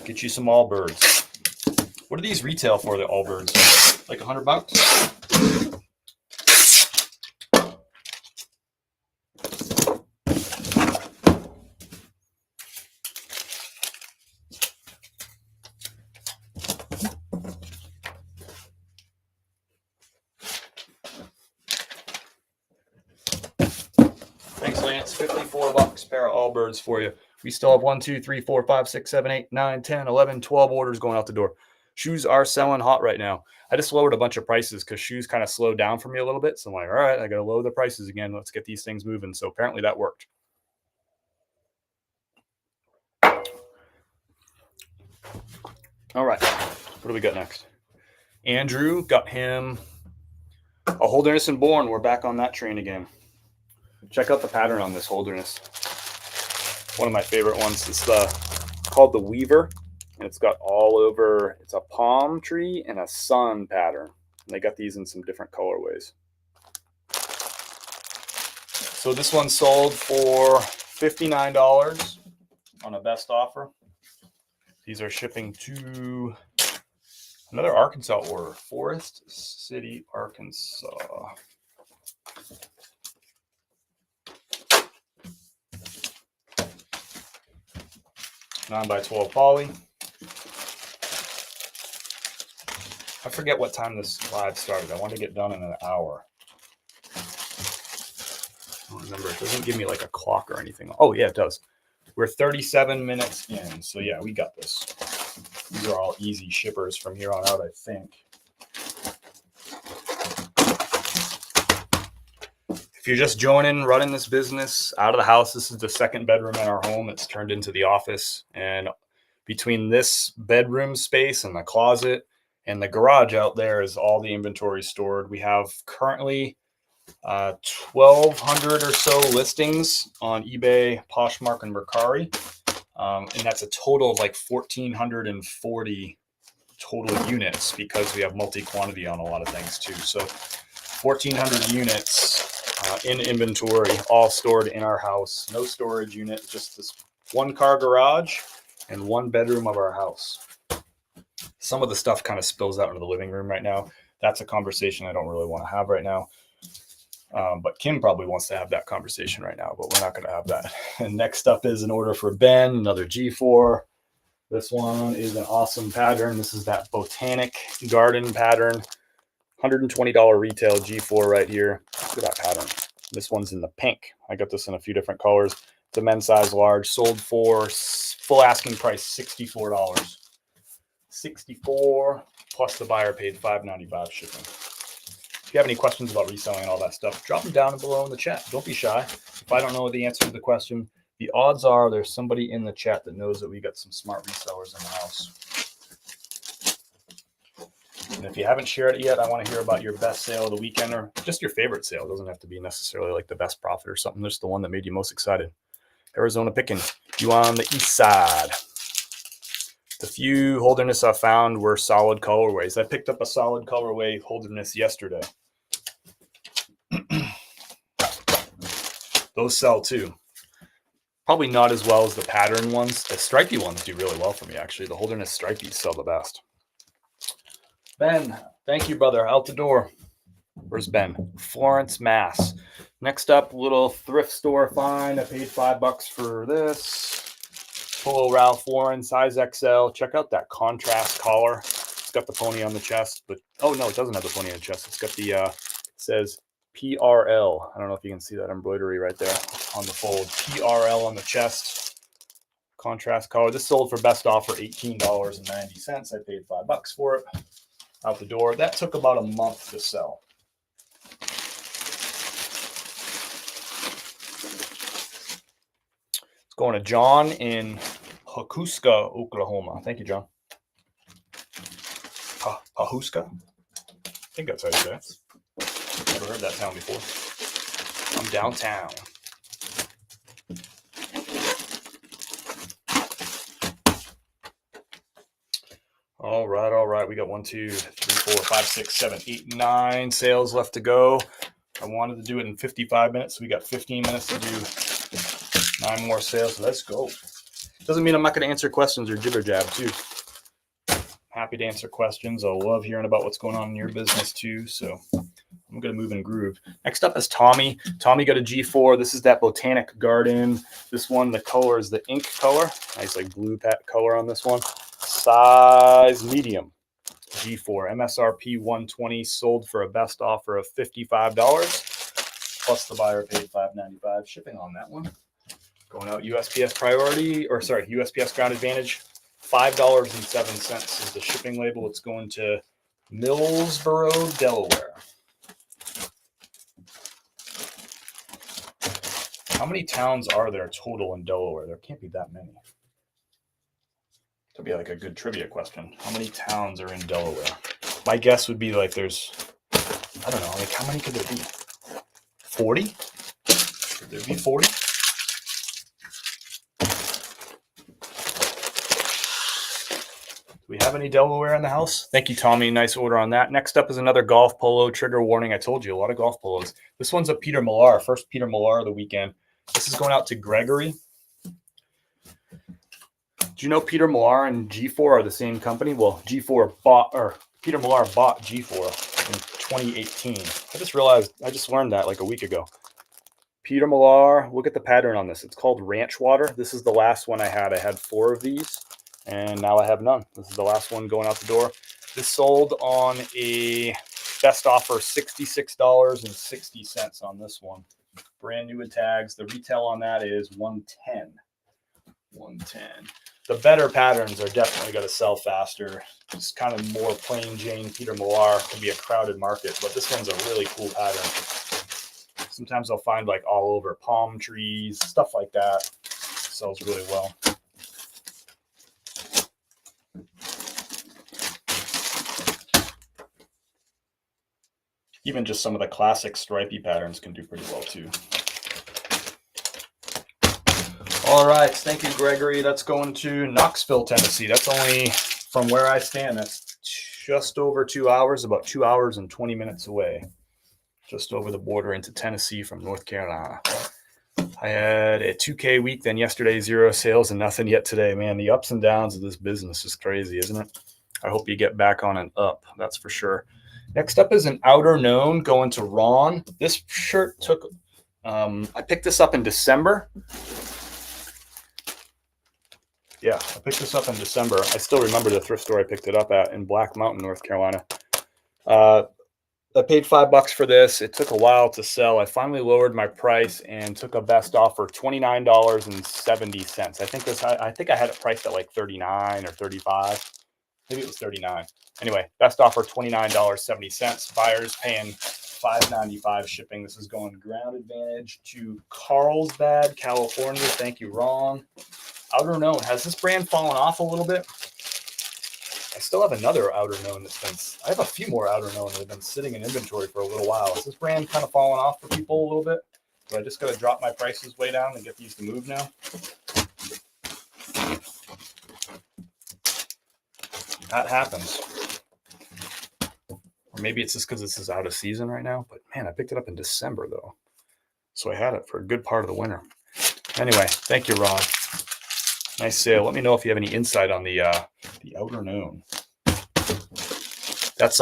Speaker 1: Get you some Allbirds. What do these retail for, the Allbirds? Like $100? Thanks, Lance. $54 pair of Allbirds for you. We still have 1, 2, 3, 4, 5, 6, 7, 8, 9, 10, 11, 12 orders going out the door. Shoes are selling hot right now. I just lowered a bunch of prices because shoes kind of slowed down for me a little bit. So I'm like, all right, I got to lower the prices again. Let's get these things moving. So apparently that worked. All right. What do we got next? Andrew got him a Holderness and Born. We're back on that train again. Check out the pattern on this Holderness. One of my favorite ones is called the Weaver, and it's got all over. It's a palm tree and a sun pattern. And they got these in some different colorways. So this one sold for $59 on a best offer. These are shipping to another Arkansas order, Forest City, Arkansas. 9x12 poly. I forget what time this live started. I want to get done in an hour. I don't remember. It doesn't give me like a clock or anything. Oh, yeah, it does. We're 37 minutes in. So, yeah, we got this. These are all easy shippers from here on out, I think. If you're just joining, running this business out of the house, this is the second bedroom in our home. It's turned into the office. And between this bedroom space and the closet and the garage out there is all the inventory stored. We have currently 1,200 or so listings on eBay, Poshmark, and Mercari. And that's a total of like 1,440 total units because we have multi-quantity on a lot of things too. So 1,400 units in inventory, all stored in our house. No storage unit, just this one car garage and one bedroom of our house. Some of the stuff kind of spills out into the living room right now. That's a conversation I don't really want to have right now. But Kim probably wants to have that conversation right now, but we're not going to have that. And next up is an order for Ben, another G4. This one is an awesome pattern. This is that Botanic Garden pattern. $120 retail G4 right here. Look at that pattern. This one's in the pink. I got this in a few different colors. It's a men's size large. Sold for full asking price $64. $64 plus the buyer paid $5.95 shipping. If you have any questions about reselling and all that stuff, drop them down below in the chat. Don't be shy. If I don't know the answer to the question, the odds are there's somebody in the chat that knows that we got some smart resellers in the house. And if you haven't shared it yet, I want to hear about your best sale of the weekend or just your favorite sale. It doesn't have to be necessarily like the best profit or something. Just the one that made you most excited. Arizona picking. You on the east side. The few Holderness I found were solid colorways. I picked up a solid colorway Holderness yesterday. Those sell too. Probably not as well as the pattern ones. The stripy ones do really well for me, actually. The Holderness stripies sell the best. Ben, thank you, brother. Out the door. Where's Ben? Florence, Mass. Next up, little thrift store find. I paid $5 for this. Polo Ralph Lauren, size XL. Check out that contrast collar. It's got the pony on the chest, but oh no, it doesn't have the pony on the chest. It's got the it says PRL. I don't know if you can see that embroidery right there on the fold. PRL on the chest. Contrast color. This sold for best offer $18.90. I paid $5 for it. Out the door. That took about a month to sell. It's going to John in Pahuska, Oklahoma. Thank you, John. Pahuska? I think that's how you say it. Never heard that town before. I'm downtown. All right. We got 1, 2, 3, 4, 5, 6, 7, 8, 9 sales left to go. I wanted to do it in 55 minutes. So we got 15 minutes to do 9 more sales. Let's go. Doesn't mean I'm not going to answer questions or jibber jab too. Happy to answer questions. I love hearing about what's going on in your business too. So I'm going to move and groove. Next up is Tommy. Tommy got a G4. This is that Botanic Garden. This one, the color is the ink color. Nice like blue color on this one. Size medium. G4. MSRP 120. Sold for a best offer of $55. Plus the buyer paid $5.95 shipping on that one. Going out USPS priority, or sorry, USPS Ground Advantage. $5.07 is the shipping label. It's going to Millsboro, Delaware. How many towns are there total in Delaware? There can't be that many. That'd be like a good trivia question. How many towns are in Delaware? My guess would be like there's, I don't know, like how many could there be? 40? Could there be 40? Do we have any Delaware in the house? Thank you, Tommy. Nice order on that. Next up is another golf polo. Trigger warning. I told you, a lot of golf polos. This one's a Peter Millar. First Peter Millar of the weekend. This is going out to Gregory. Do you know Peter Millar and G4 are the same company? Well, Peter Millar bought G4 in 2018. I just learned that like a week ago. Peter Millar, look at the pattern on this. It's called Ranch Water. This is the last one I had. I had 4 of these, and now I have none. This is the last one going out the door. This sold on a best offer, $66.60 on this one. Brand new with tags. The retail on that is $110. The better patterns are definitely going to sell faster. Just kind of more plain Jane Peter Millar can be a crowded market, but this one's a really cool pattern. Sometimes I'll find like all over palm trees, stuff like that. Sells really well. Even just some of the classic stripy patterns can do pretty well too. All right, thank you, Gregory. That's going to Knoxville, Tennessee. That's only, from where I stand, that's just over 2 hours, about 2 hours and 20 minutes away. Just over the border into Tennessee from North Carolina. I had a 2K week, then yesterday 0 sales and nothing yet today. Man, the ups and downs of this business is crazy, isn't it? I hope you get back on an up, that's for sure. Next up is an Outer Known going to Ron. This shirt took, I picked this up in December. Yeah, I picked this up in December. I still remember the thrift store I picked it up at in Black Mountain, North Carolina. I paid $5 for this. It took a while to sell. I finally lowered my price and took a best offer, $29.70. I think I had it priced at like $39 or $35. Maybe it was $39. Anyway, best offer, $29.70. Buyers paying $5.95 shipping. This is going Ground Advantage to Carlsbad, California. Thank you, Ron. Outer Known. Has this brand fallen off a little bit? I still have another Outer Known I have a few more Outer Known that have been sitting in inventory for a little while. Is this brand kind of falling off for people a little bit? So I just got to drop my prices way down and get these to move now. That happens. Or maybe it's just because this is out of season right now. But man, I picked it up in December though. So I had it for a good part of the winter. Anyway, thank you, Ron. Nice sale. Let me know if you have any insight on the Outer Known. That's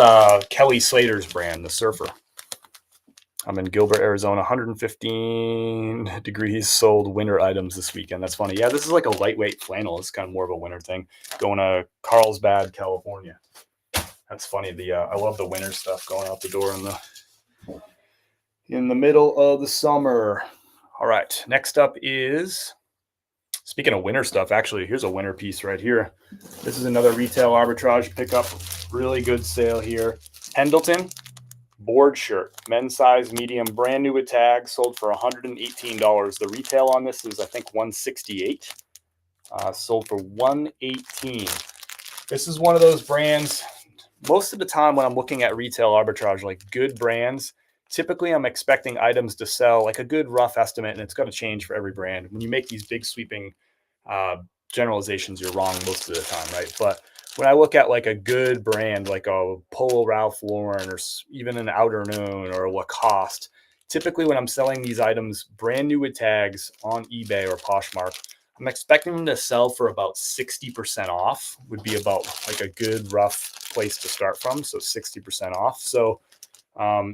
Speaker 1: Kelly Slater's brand, the Surfer. I'm in Gilbert, Arizona. 115 degrees sold winter items this weekend. That's funny. Yeah, this is like a lightweight flannel. It's kind of more of a winter thing. Going to Carlsbad, California. That's funny. I love the winter stuff going out the door in the middle of the summer. All right, next up is, speaking of winter stuff, actually, here's a winter piece right here. This is another retail arbitrage pickup. Really good sale here. Pendleton board shirt, men's size, medium, brand new with tags, sold for $118. The retail on this is, I think, $168. Sold for $118. This is one of those brands. Most of the time when I'm looking at retail arbitrage, like good brands, typically I'm expecting items to sell like a good rough estimate, and it's going to change for every brand. When you make these big sweeping generalizations, you're wrong most of the time, right? But when I look at like a good brand, like a Polo Ralph Lauren or even an Outerknown or a Lacoste, typically when I'm selling these items brand new with tags on eBay or Poshmark, I'm expecting them to sell for about 60% off would be about like a good rough place to start from. So 60% off. So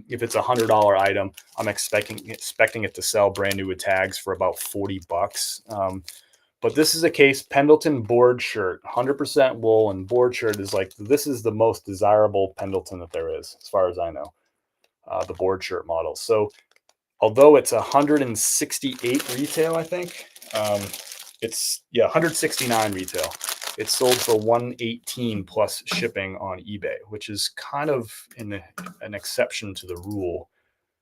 Speaker 1: if it's $100 item, I'm expecting it to sell brand new with tags for about $40. But this is a case Pendleton board shirt, 100% wool, and board shirt is like, this is the most desirable Pendleton that there is, as far as I know, the board shirt model. So although it's 168 retail, I think, it's 169 retail. It's sold for 118 plus shipping on eBay, which is kind of an exception to the rule.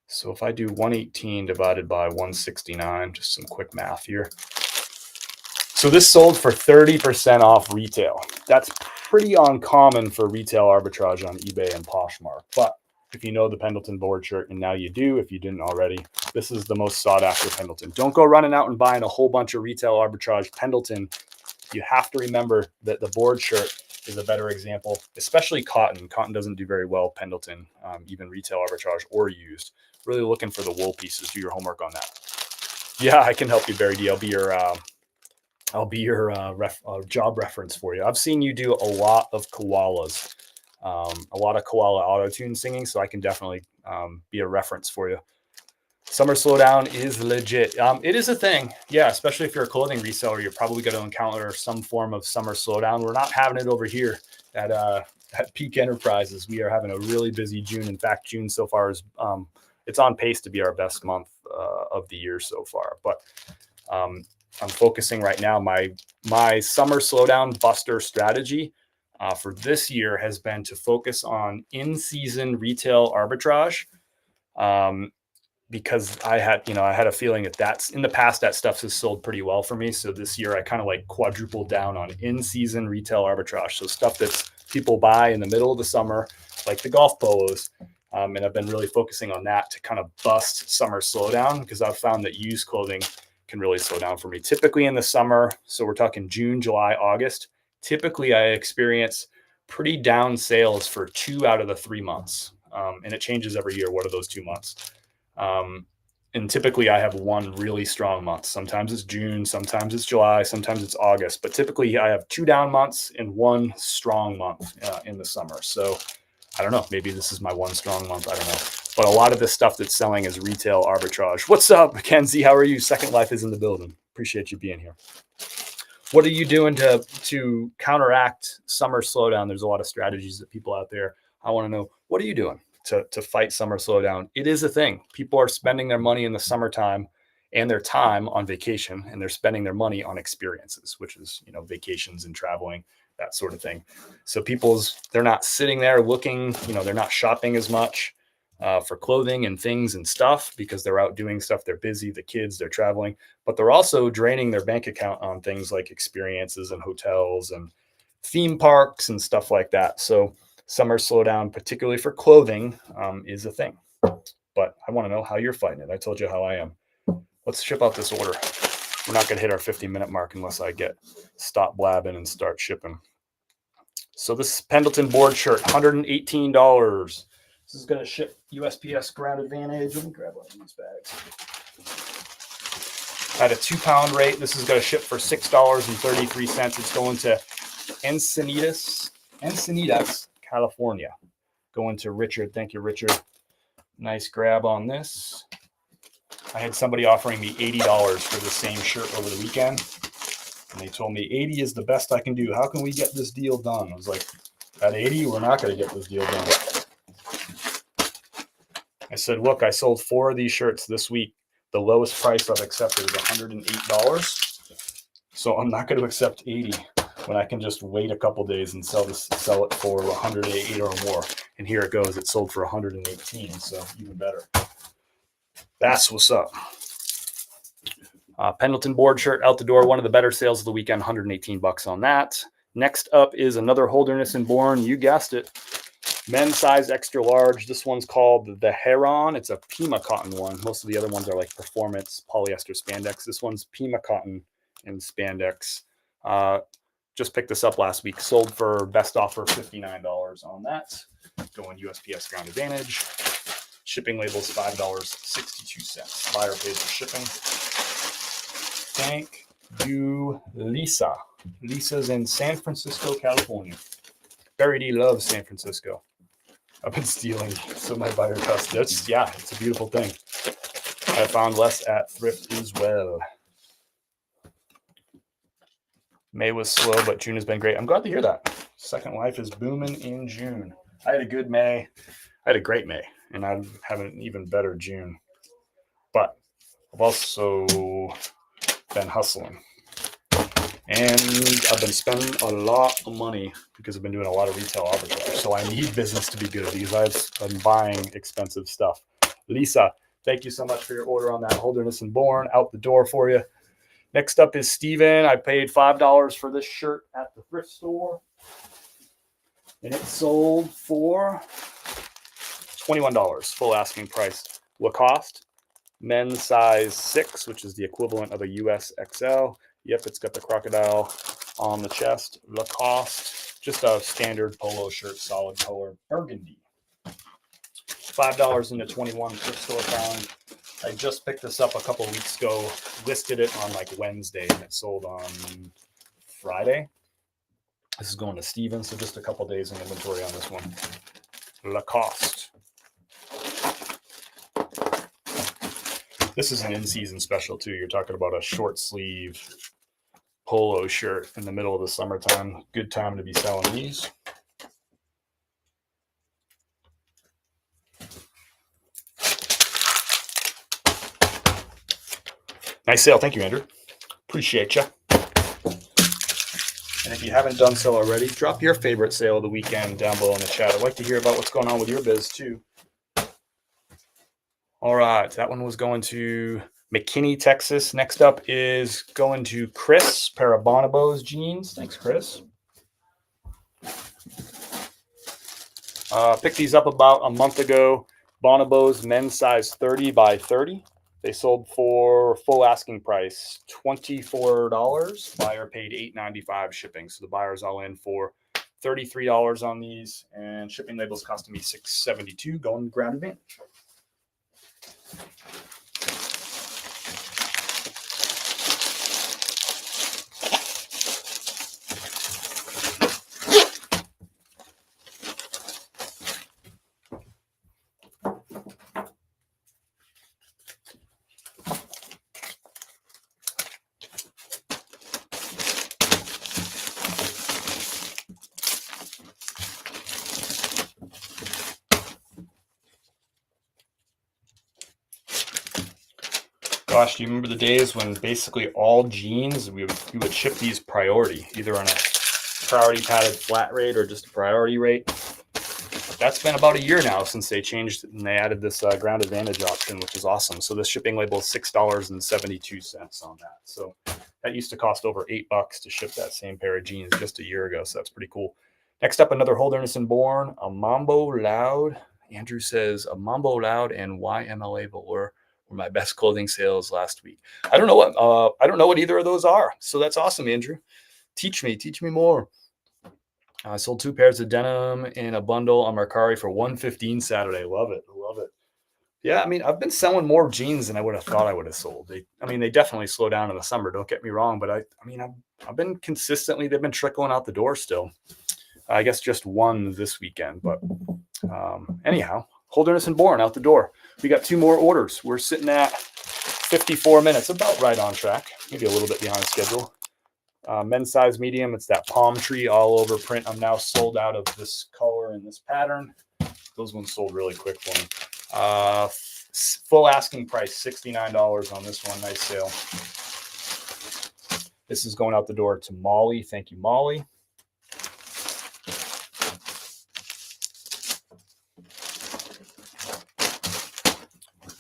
Speaker 1: So if I do 118 divided by 169, just some quick math here. So this sold for 30% off retail. That's pretty uncommon for retail arbitrage on eBay and Poshmark. But if you know the Pendleton board shirt, and now you do, if you didn't already, this is the most sought after Pendleton. Don't go running out and buying a whole bunch of retail arbitrage Pendleton. You have to remember that the board shirt is a better example, especially cotton. Cotton doesn't do very well Pendleton, even retail arbitrage or used. Really looking for the wool pieces. Do your homework on that. Yeah, I can help you, Barry D. I'll be your job reference for you. I've seen you do a lot of koalas, a lot of koala auto-tune singing, so I can definitely be a reference for you. Summer slowdown is legit. It is a thing. Yeah, especially if you're a clothing reseller, you're probably going to encounter some form of summer slowdown. We're not having it over here at Peak Enterprises. We are having a really busy June. In fact, June so far is it's on pace to be our best month of the year so far. But I'm focusing right now. My summer slowdown buster strategy for this year has been to focus on in-season retail arbitrage. Because I had a feeling that's in the past that stuff has sold pretty well for me. So this year I kind of like quadrupled down on in-season retail arbitrage. So stuff that people buy in the middle of the summer, like the golf polos. And I've been really focusing on that to kind of bust summer slowdown, because I've found that used clothing can really slow down for me. Typically in the summer, so we're talking June, July, August, typically I experience pretty down sales for 2 out of the 3 months. And it changes every year. What are those 2 months? And typically I have one really strong month. Sometimes it's June, sometimes it's July, sometimes it's August, but typically I have 2 down months and 1 strong month in the summer. So I don't know, maybe this is my 1 strong month. I don't know. But a lot of this stuff that's selling is retail arbitrage. What's up, Mackenzie? How are you? Second Life is in the building. Appreciate you being here. What are you doing to counteract summer slowdown? There's a lot of strategies that people out there. I want to know, what are you doing to fight summer slowdown? It is a thing. People are spending their money in the summertime and their time on vacation, and they're spending their money on experiences, which is, vacations and traveling, that sort of thing. So they're not sitting there looking, they're not shopping as much for clothing and things and stuff, because they're out doing stuff. They're busy, the kids, they're traveling, but they're also draining their bank account on things like experiences and hotels and theme parks and stuff like that. So summer slowdown, particularly for clothing, is a thing. But I want to know how you're fighting it. I told you how I am. Let's ship out this order. We're not going to hit our 50-minute mark unless I stop blabbing and start shipping. So this Pendleton board shirt, $118. This is going to ship USPS Ground Advantage. Let me grab one of these bags. At a 2-pound rate, this is going to ship for $6.33. It's going to Encinitas, California. Going to Richard. Thank you, Richard. Nice grab on this. I had somebody offering me $80 for the same shirt over the weekend, and they told me 80 is the best I can do. How can we get this deal done? I was like, at 80, we're not going to get this deal done. I said, look, I sold 4 of these shirts this week. The lowest price I've accepted is $108. So I'm not going to accept 80 when I can just wait a couple days and sell it for 108 or more. And here it goes. It sold for 118, so even better. That's what's up. Pendleton board shirt out the door. One of the better sales of the weekend. $118 on that. Next up is another Holderness and Bourne. You guessed it. Men's size extra large. This one's called the Heron. It's a Pima cotton one. Most of the other ones are like performance polyester spandex. This one's Pima cotton and spandex. Just picked this up last week. Sold for best offer $59 on that. Going USPS Ground Advantage. Shipping labels $5.62. Buyer pays for shipping. Thank you, Lisa. Lisa's in San Francisco, California. Verity loves San Francisco. I've been stealing some of my buyer customers. Yeah, it's a beautiful thing. I found less at thrift as well. May was slow, but June has been great. I'm glad to hear that. Second Life is booming in June. I had a good May. I had a great May, and I'm having an even better June. But I've also been hustling. And I've been spending a lot of money because I've been doing a lot of retail arbitrage. So I need business to be good because I've been buying expensive stuff. Lisa, thank you so much for your order on that Holderness and Bourne. Out the door for you. Next up is Steven. I paid $5 for this shirt at the thrift store. And it sold for $21, full asking price. Lacoste, men's size 6, which is the equivalent of a US XL. Yep, it's got the crocodile on the chest. Lacoste, just a standard polo shirt, solid color, burgundy. $5 into 21 thrift store found. I just picked this up a couple weeks ago, listed it on like Wednesday, and it sold on Friday. This is going to Steven, so just a couple days in inventory on this one. Lacoste. This is an in-season special too. You're talking about a short sleeve polo shirt in the middle of the summertime. Good time to be selling these. Nice sale. Thank you, Andrew. Appreciate you. And if you haven't done so already, drop your favorite sale of the weekend down below in the chat. I'd like to hear about what's going on with your biz too. All right, that one was going to McKinney, Texas. Next up is going to Chris, pair of Bonobos jeans. Thanks, Chris. Picked these up about a month ago. Bonobos, men's size 30 by 30. They sold for full asking price, $24. Buyer paid $8.95 shipping. So the buyer's all in for $33 on these, and shipping labels costing me $6.72. Going Ground Advantage. Gosh, do you remember the days when basically all jeans, we would ship these priority, either on a priority padded flat rate or just a priority rate? That's been about a year now since they changed and they added this Ground Advantage option, which is awesome. So the shipping label is $6.72 on that. So that used to cost over $8 to ship that same pair of jeans just a year ago. So that's pretty cool. Next up, another Holderness and Bourne, a Mambo Loud. Andrew says a Mambo Loud and YMLA Velour were my best clothing sales last week. I don't know what either of those are. So that's awesome, Andrew. Teach me more. I sold 2 pairs of denim in a bundle on Mercari for $115 Saturday. Love it. Yeah, I mean, I've been selling more jeans than I would have thought I would have sold. They definitely slow down in the summer. Don't get me wrong, but I've been consistently. They've been trickling out the door still. I guess just one this weekend, but anyhow, Holderness and Bourne out the door. We got 2 more orders. We're sitting at 54 minutes, about right on track. Maybe a little bit behind schedule. Men's size medium. It's that palm tree all over print. I'm now sold out of this color and this pattern. Those ones sold really quick for me. Full asking price, $69 on this one. Nice sale. This is going out the door to Molly. Thank you, Molly.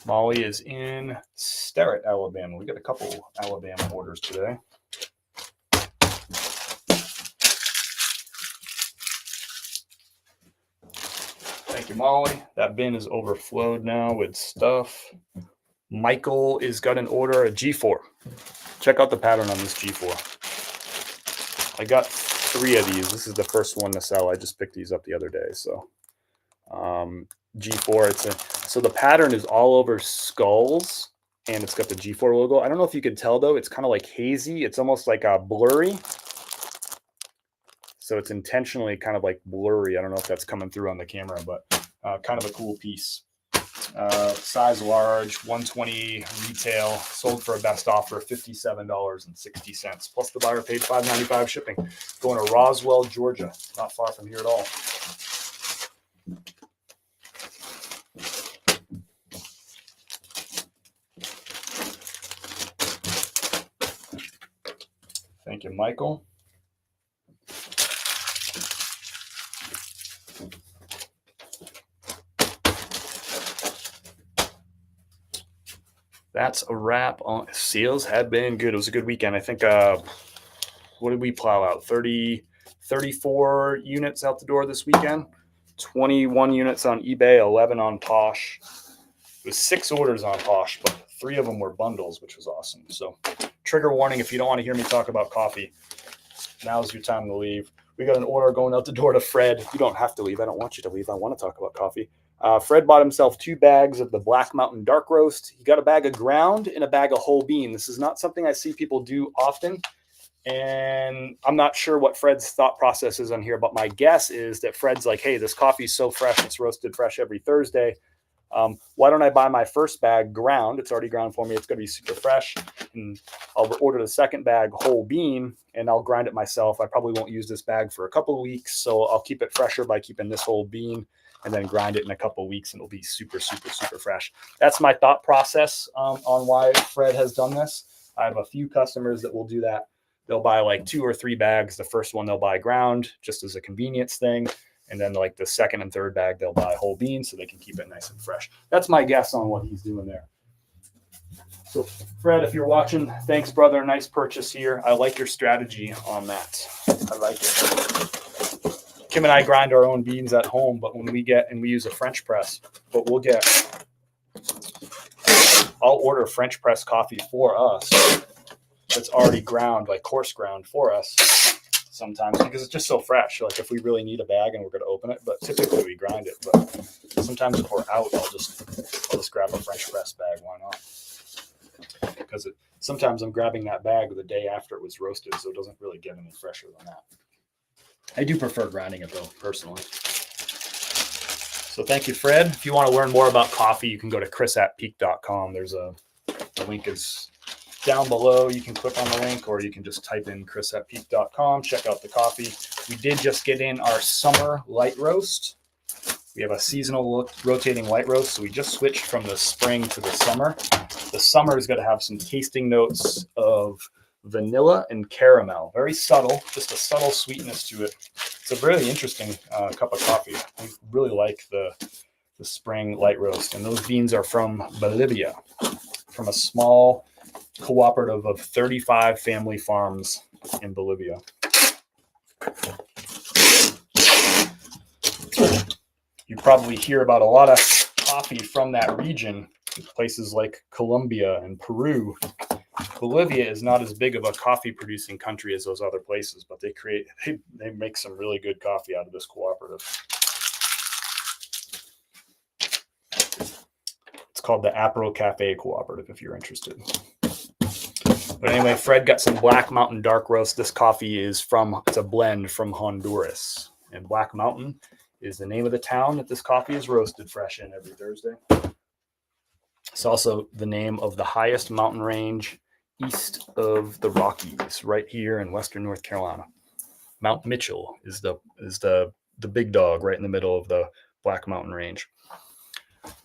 Speaker 1: Molly is in Sterrett, Alabama. We got a couple Alabama orders today. Thank you, Molly. That bin is overflowed now with stuff. Michael is got an order, a G4. Check out the pattern on this G4. I got 3 of these. This is the first one to sell. I just picked these up the other day. So G4, so the pattern is all over skulls, and it's got the G4 logo. I don't know if you can tell though, it's kind of like hazy. It's almost like a blurry. So it's intentionally kind of like blurry. I don't know if that's coming through on the camera, but kind of a cool piece. Size large, 120 retail, sold for a best offer, $57.60. Plus the buyer paid $5.95 shipping. Going to Roswell, Georgia, not far from here at all. Thank you, Michael. That's a wrap on sales. Had been good. It was a good weekend. I think, what did we plow out? 34 units out the door this weekend. 21 units on eBay, 11 on Posh. It was 6 orders on Posh, but 3 of them were bundles, which was awesome. So trigger warning, if you don't want to hear me talk about coffee, now's your time to leave. We got an order going out the door to Fred. You don't have to leave. I don't want you to leave. I want to talk about coffee. Fred bought himself 2 bags of the Black Mountain Dark Roast. He got a bag of ground and a bag of whole bean. This is not something I see people do often, and I'm not sure what Fred's thought process is on here, but my guess is that Fred's like, hey, this coffee is so fresh. It's roasted fresh every Thursday. Why don't I buy my first bag ground? It's already ground for me. It's going to be super fresh. And I'll order the second bag whole bean, and I'll grind it myself. I probably won't use this bag for a couple of weeks, so I'll keep it fresher by keeping this whole bean and then grind it in a couple of weeks, and it'll be super, super, super fresh. That's my thought process on why Fred has done this. I have a few customers that will do that. They'll buy like 2 or 3 bags. The first one they'll buy ground just as a convenience thing. And then like the second and third bag, they'll buy whole beans so they can keep it nice and fresh. That's my guess on what he's doing there. So Fred, if you're watching, thanks, brother. Nice purchase here. I like your strategy on that. I like it. Kim and I grind our own beans at home, but when we use a French press, but I'll order French press coffee for us that's already ground, like coarse ground for us sometimes, because it's just so fresh. Like if we really need a bag and we're going to open it, but typically we grind it. But sometimes if we're out, I'll just grab a French press bag. Why not? Because sometimes I'm grabbing that bag the day after it was roasted, so it doesn't really get any fresher than that. I do prefer grinding it though, personally. So thank you, Fred. If you want to learn more about coffee, you can go to chris@peak.com. The link is down below. You can click on the link, or you can just type in chris@peak.com. Check out the coffee. We did just get in our summer light roast. We have a seasonal rotating light roast, so we just switched from the spring to the summer. The summer is going to have some tasting notes of vanilla and caramel. Very subtle, just a subtle sweetness to it. It's a really interesting cup of coffee. I really like the spring light roast. And those beans are from Bolivia, from a small cooperative of 35 family farms in Bolivia. You probably hear about a lot of coffee from that region, places like Colombia and Peru. Bolivia is not as big of a coffee producing country as those other places, but they make some really good coffee out of this cooperative. It's called the Apro Cafe Cooperative if you're interested. But anyway, Fred got some Black Mountain Dark Roast. This coffee it's a blend from Honduras. And Black Mountain is the name of the town that this coffee is roasted fresh in every Thursday. It's also the name of the highest mountain range east of the Rockies, right here in western North Carolina. Mount Mitchell is the big dog right in the middle of the Black Mountain Range.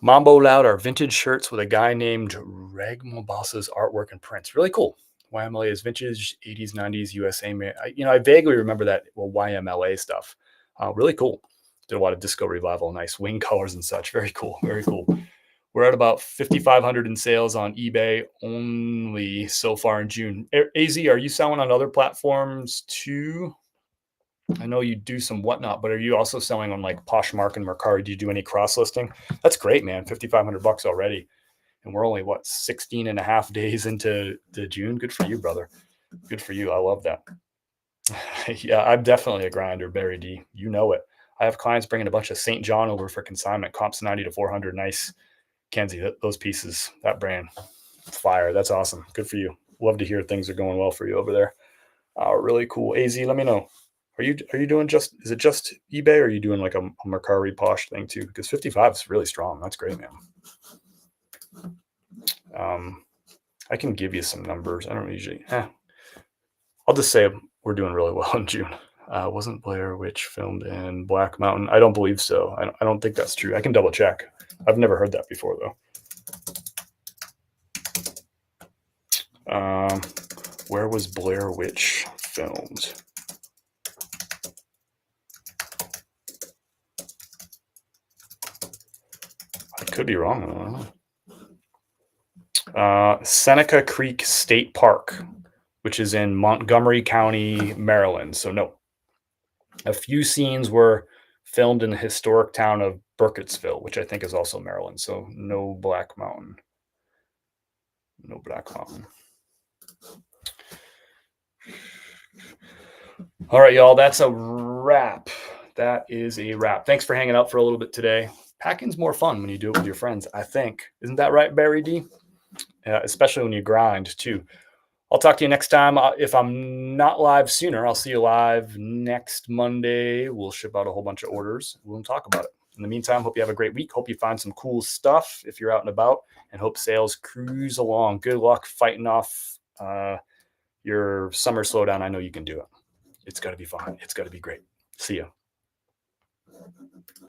Speaker 1: Mambo Loud are vintage shirts with a guy named Reg Mombassa's artwork and prints. Really cool. YMLA is vintage 80s, 90s USA. I vaguely remember that YMLA stuff. Really cool. Did a lot of disco revival, nice wing colors and such. Very cool. Very cool. We're at about 5,500 in sales on eBay only so far in June. AZ, are you selling on other platforms too? I know you do some whatnot, but are you also selling on like Poshmark and Mercari? Do you do any cross listing? That's great, man. 5,500 bucks already. And we're only 16 and a half days into June. Good for you, brother. Good for you. I love that. Yeah, I'm definitely a grinder, Barry D. You know it. I have clients bringing a bunch of St. John over for consignment, comps 90 to 400. Nice. Kenzie, those pieces, that brand, fire. That's awesome. Good for you. Love to hear things are going well for you over there. Really cool. AZ, let me know. Are you doing is it just eBay or are you doing like a Mercari Posh thing too? Because 55 is really strong. That's great, man. I can give you some numbers. I don't usually. I'll just say we're doing really well in June. Wasn't Blair Witch filmed in Black Mountain? I don't believe so. I don't think that's true. I can double check. I've never heard that before though. Where was Blair Witch filmed? I could be wrong. I don't know. Seneca Creek State Park, which is in Montgomery County, Maryland. So no. A few scenes were filmed in the historic town of Burkittsville, which I think is also Maryland. So no Black Mountain. No Black Mountain. All right, y'all. That's a wrap. That is a wrap. Thanks for hanging out for a little bit today. Packing's more fun when you do it with your friends, I think. Isn't that right, Barry D? Especially when you grind, too. I'll talk to you next time. If I'm not live sooner, I'll see you live next Monday. We'll ship out a whole bunch of orders. We'll talk about it. In the meantime, hope you have a great week. Hope you find some cool stuff if you're out and about, and hope sales cruise along. Good luck fighting off your summer slowdown. I know you can do it. It's got to be fun. It's got to be great. See ya.